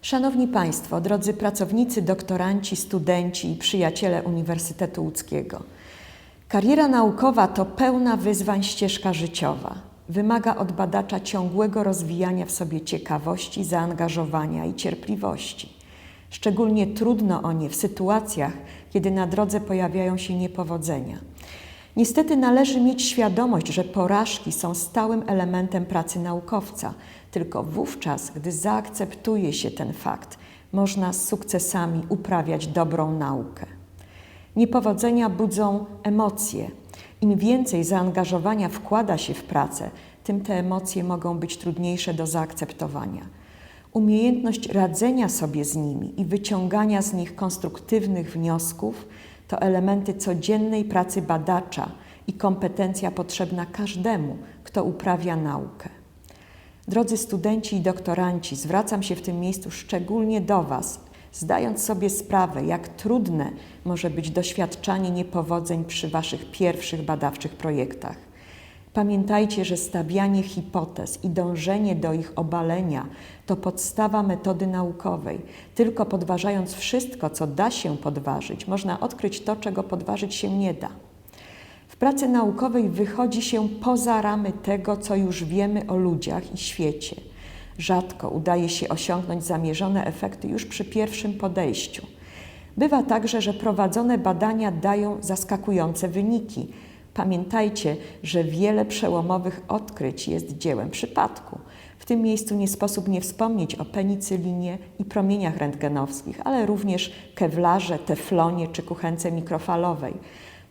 Szanowni Państwo, drodzy pracownicy, doktoranci, studenci i przyjaciele Uniwersytetu Łódzkiego. Kariera naukowa to pełna wyzwań ścieżka życiowa. Wymaga od badacza ciągłego rozwijania w sobie ciekawości, zaangażowania i cierpliwości. Szczególnie trudno o nie w sytuacjach, kiedy na drodze pojawiają się niepowodzenia. Niestety należy mieć świadomość, że porażki są stałym elementem pracy naukowca. Tylko wówczas, gdy zaakceptuje się ten fakt, można z sukcesami uprawiać dobrą naukę. Niepowodzenia budzą emocje. Im więcej zaangażowania wkłada się w pracę, tym te emocje mogą być trudniejsze do zaakceptowania. Umiejętność radzenia sobie z nimi i wyciągania z nich konstruktywnych wniosków to elementy codziennej pracy badacza i kompetencja potrzebna każdemu, kto uprawia naukę. Drodzy studenci i doktoranci, zwracam się w tym miejscu szczególnie do Was, zdając sobie sprawę, jak trudne może być doświadczanie niepowodzeń przy Waszych pierwszych badawczych projektach. Pamiętajcie, że stawianie hipotez i dążenie do ich obalenia to podstawa metody naukowej. Tylko podważając wszystko, co da się podważyć, można odkryć to, czego podważyć się nie da. W pracy naukowej wychodzi się poza ramy tego, co już wiemy o ludziach i świecie. Rzadko udaje się osiągnąć zamierzone efekty już przy pierwszym podejściu. Bywa także, że prowadzone badania dają zaskakujące wyniki. Pamiętajcie, że wiele przełomowych odkryć jest dziełem przypadku. W tym miejscu nie sposób nie wspomnieć o penicylinie i promieniach rentgenowskich, ale również kewlarze, teflonie czy kuchence mikrofalowej.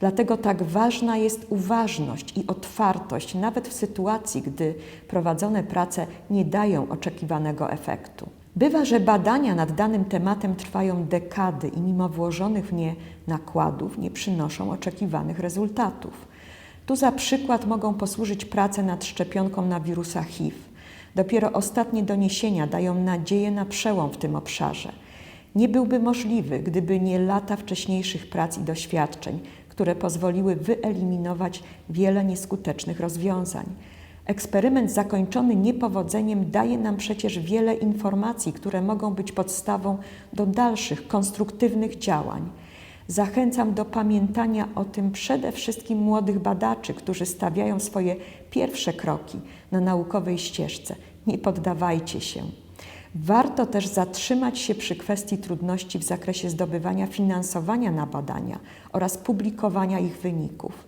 Dlatego tak ważna jest uważność i otwartość, nawet w sytuacji, gdy prowadzone prace nie dają oczekiwanego efektu. Bywa, że badania nad danym tematem trwają dekady i mimo włożonych w nie nakładów nie przynoszą oczekiwanych rezultatów. Tu za przykład mogą posłużyć prace nad szczepionką na wirusa HIV. Dopiero ostatnie doniesienia dają nadzieję na przełom w tym obszarze. Nie byłby możliwy, gdyby nie lata wcześniejszych prac i doświadczeń, które pozwoliły wyeliminować wiele nieskutecznych rozwiązań. Eksperyment zakończony niepowodzeniem daje nam przecież wiele informacji, które mogą być podstawą do dalszych, konstruktywnych działań. Zachęcam do pamiętania o tym przede wszystkim młodych badaczy, którzy stawiają swoje pierwsze kroki na naukowej ścieżce. Nie poddawajcie się. Warto też zatrzymać się przy kwestii trudności w zakresie zdobywania finansowania na badania oraz publikowania ich wyników.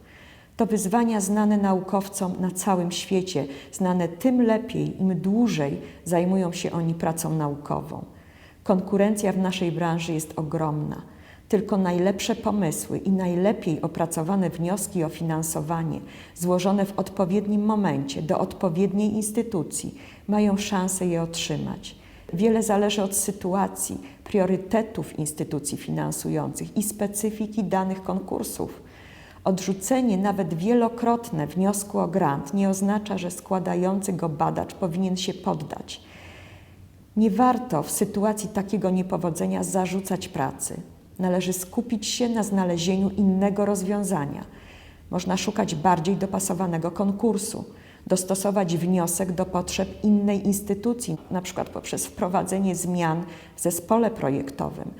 To wyzwania znane naukowcom na całym świecie, znane tym lepiej, im dłużej zajmują się oni pracą naukową. Konkurencja w naszej branży jest ogromna. Tylko najlepsze pomysły i najlepiej opracowane wnioski o finansowanie, złożone w odpowiednim momencie, do odpowiedniej instytucji, mają szansę je otrzymać. Wiele zależy od sytuacji, priorytetów instytucji finansujących i specyfiki danych konkursów. Odrzucenie, nawet wielokrotne, wniosku o grant nie oznacza, że składający go badacz powinien się poddać. Nie warto w sytuacji takiego niepowodzenia zarzucać pracy. Należy skupić się na znalezieniu innego rozwiązania. Można szukać bardziej dopasowanego konkursu, dostosować wniosek do potrzeb innej instytucji, np. poprzez wprowadzenie zmian w zespole projektowym.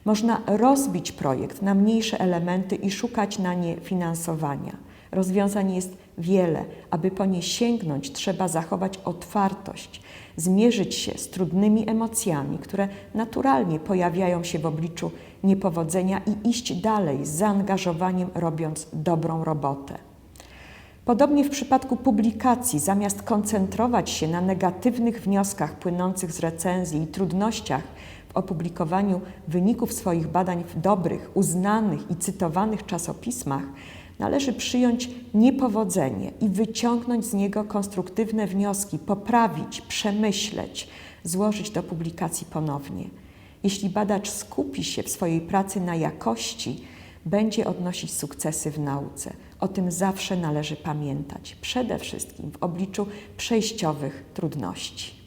Można rozbić projekt na mniejsze elementy i szukać na nie finansowania. Rozwiązań jest wiele. Aby po nie sięgnąć, trzeba zachować otwartość, zmierzyć się z trudnymi emocjami, które naturalnie pojawiają się w obliczu niepowodzenia i iść dalej z zaangażowaniem, robiąc dobrą robotę. Podobnie w przypadku publikacji, zamiast koncentrować się na negatywnych wnioskach płynących z recenzji i trudnościach w opublikowaniu wyników swoich badań w dobrych, uznanych i cytowanych czasopismach, należy przyjąć niepowodzenie i wyciągnąć z niego konstruktywne wnioski, poprawić, przemyśleć, złożyć do publikacji ponownie. Jeśli badacz skupi się w swojej pracy na jakości, będzie odnosić sukcesy w nauce. O tym zawsze należy pamiętać, przede wszystkim w obliczu przejściowych trudności.